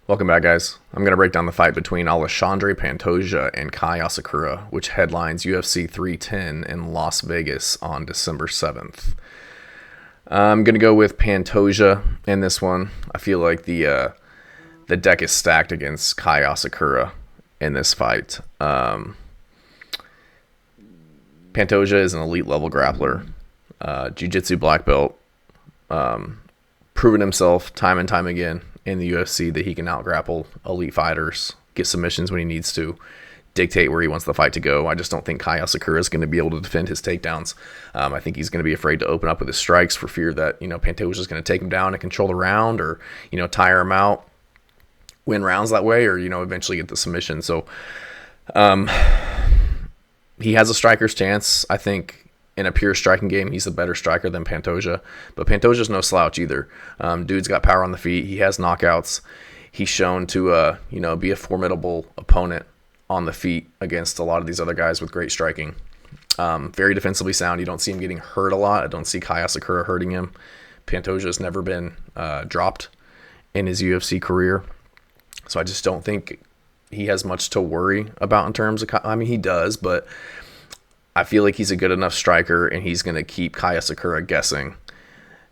Welcome back, guys. I'm going to break down the fight between Alexandre Pantoja and Kai Asakura, which headlines UFC 310 in Las Vegas on December 7th. I'm going to go with Pantoja in this one. I feel like the deck is stacked against Kai Asakura in this fight. Pantoja is an elite level grappler, jiu-jitsu black belt, proven himself time and time again in the UFC that he can out-grapple elite fighters, get submissions when he needs to, dictate where he wants the fight to go. I just don't think Kai Asakura is going to be able to defend his takedowns. I think he's going to be afraid to open up with his strikes for fear that, Pantoja is going to take him down and control the round or, tire him out, win rounds that way, or, eventually get the submission. So he has a striker's chance. I think in a pure striking game, he's a better striker than Pantoja. But Pantoja's no slouch either. Dude's got power on the feet. He has knockouts. He's shown to be a formidable opponent on the feet against a lot of these other guys with great striking. Very defensively sound. You don't see him getting hurt a lot. I don't see Kai Asakura hurting him. Pantoja's never been dropped in his UFC career. So I just don't think he has much to worry about in terms of... I mean, he does, but I feel like he's a good enough striker, and he's going to keep Kai Asakura guessing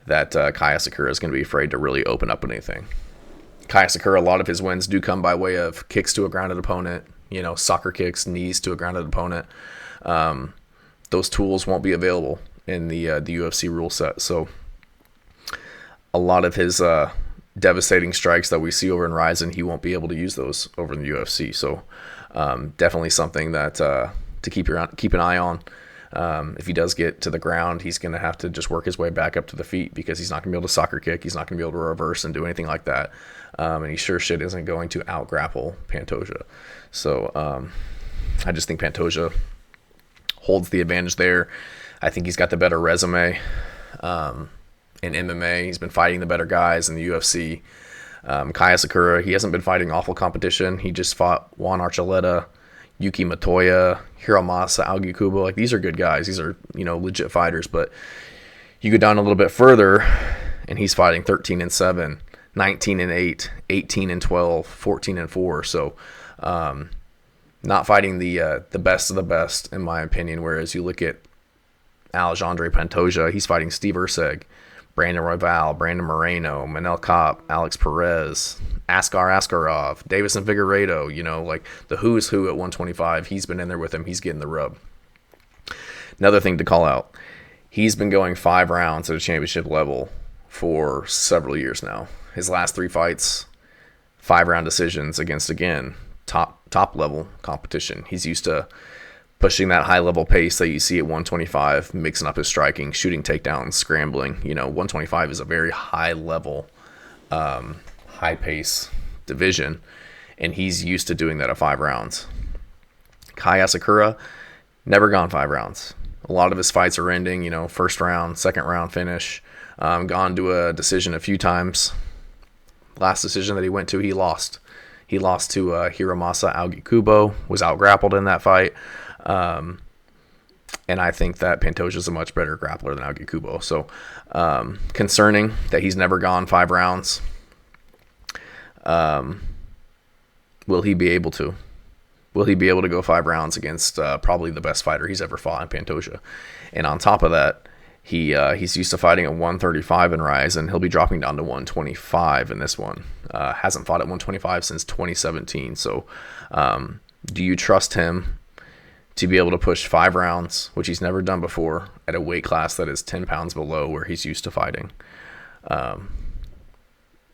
that Kai Asakura is going to be afraid to really open up anything. Kai Asakura, a lot of his wins do come by way of kicks to a grounded opponent, soccer kicks, knees to a grounded opponent. Those tools won't be available in the UFC rule set. So a lot of his devastating strikes that we see over in Ryzen, he won't be able to use those over in the UFC. So definitely something that... to keep an eye on. If he does get to the ground, he's going to have to just work his way back up to the feet because he's not going to be able to soccer kick. He's not going to be able to reverse and do anything like that. And he sure shit isn't going to out-grapple Pantoja. So I just think Pantoja holds the advantage there. I think he's got the better resume in MMA. He's been fighting the better guys in the UFC. Kai Asakura, he hasn't been fighting awful competition. He just fought Juan Archuleta, Yuki Matoya, Hiromasa Augikubo. Like, these are good guys. These are, legit fighters. But you go down a little bit further, and he's fighting 13-7, 19-8, 18-12, 14-4. So, not fighting the best of the best, in my opinion. Whereas you look at Alexandre Pantoja, he's fighting Steve Erceg, Brandon Royval, Brandon Moreno, Manel Kape, Alex Perez, Askar Askarov, Davison Figueiredo, like the who's who at 125. He's been in there with him. He's getting the rub. Another thing to call out, he's been going 5 rounds at a championship level for several years now. His last 3 fights, 5-round decisions against, again, top level competition. He's used to pushing that high level pace that you see at 125, mixing up his striking, shooting takedowns, scrambling. 125 is a very high level, high pace division, and he's used to doing that at 5 rounds. Kai Asakura, never gone 5 rounds. A lot of his fights are ending, first round, second round finish. Gone to a decision a few times. Last decision that he went to, he lost. He lost to Hiromasa Augikubo, was out-grappled in that fight. And I think that Pantoja is a much better grappler than Augikubo. So concerning that he's never gone 5 rounds. Will he be able to? Will he be able to go 5 rounds against probably the best fighter he's ever fought in Pantoja? And on top of that, he's used to fighting at 135 in Rise, and he'll be dropping down to 125 in this one. Hasn't fought at 125 since 2017. So do you trust him to be able to push 5 rounds, which he's never done before, at a weight class that is 10 pounds below where he's used to fighting?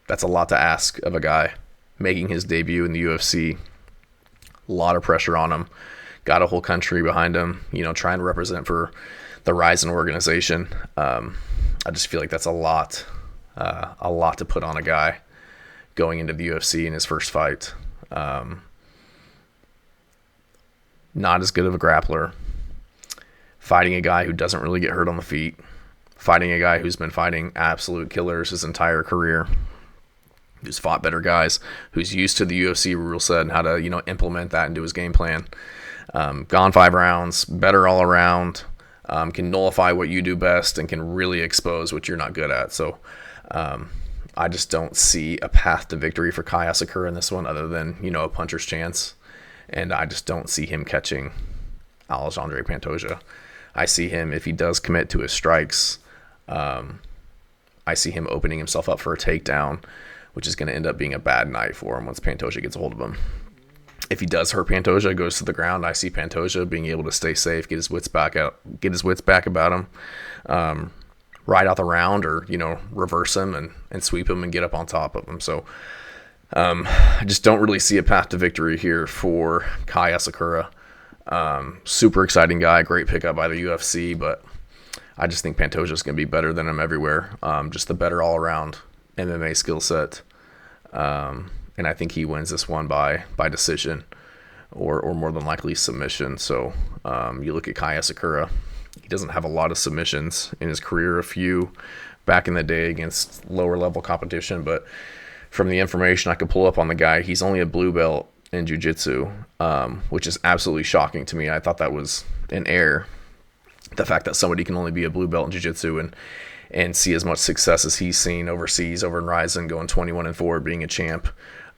That's a lot to ask of a guy making his debut in the UFC. A lot of pressure on him. Got a whole country behind him, trying to represent for the Ryzen organization. I just feel like that's a lot to put on a guy going into the UFC in his first fight. Not as good of a grappler, fighting a guy who doesn't really get hurt on the feet, fighting a guy who's been fighting absolute killers his entire career, who's fought better guys, who's used to the UFC rule set and how to, implement that into his game plan. Gone 5 rounds, better all around, can nullify what you do best and can really expose what you're not good at. So I I just don't see a path to victory for Kai Asakura in this one other than, a puncher's chance. And I just don't see him catching Alexandre Pantoja. I see him, if he does commit to his strikes, I see him opening himself up for a takedown, which is going to end up being a bad night for him once Pantoja gets a hold of him. If he does hurt Pantoja, goes to the ground, I see Pantoja being able to stay safe, get his wits back about him, ride out the round, or reverse him and sweep him and get up on top of him. So I just don't really see a path to victory here for Kai Asakura. Super exciting guy, great pickup by the UFC, but I just think Pantoja is going to be better than him everywhere. Just the better all-around MMA skill set. And I think he wins this one by decision or more than likely submission. So you look at Kai Asakura, he doesn't have a lot of submissions in his career, a few back in the day against lower level competition, but from the information I could pull up on the guy, he's only a blue belt in jiu-jitsu, which is absolutely shocking to me. I thought that was an error. The fact that somebody can only be a blue belt in jiu-jitsu and see as much success as he's seen overseas over in Ryzen, going 21-4, being a champ.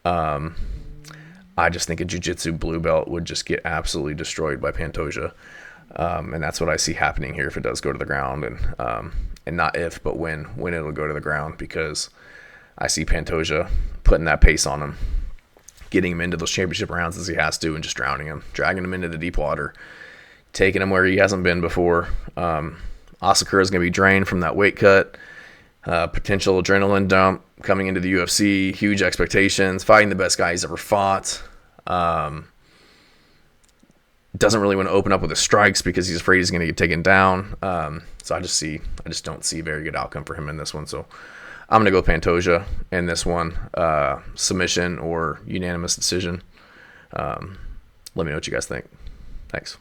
I just think a jiu-jitsu blue belt would just get absolutely destroyed by Pantoja. And that's what I see happening here if it does go to the ground. And not if, but when it'll go to the ground, because I see Pantoja putting that pace on him, getting him into those championship rounds as he has to, and just drowning him, dragging him into the deep water, taking him where he hasn't been before. Asakura is going to be drained from that weight cut, potential adrenaline dump coming into the UFC, huge expectations, fighting the best guy he's ever fought. Doesn't really want to open up with his strikes because he's afraid he's going to get taken down. So I just don't see a very good outcome for him in this one. So I'm going to go Pantoja in this one, submission or unanimous decision. Let me know what you guys think. Thanks.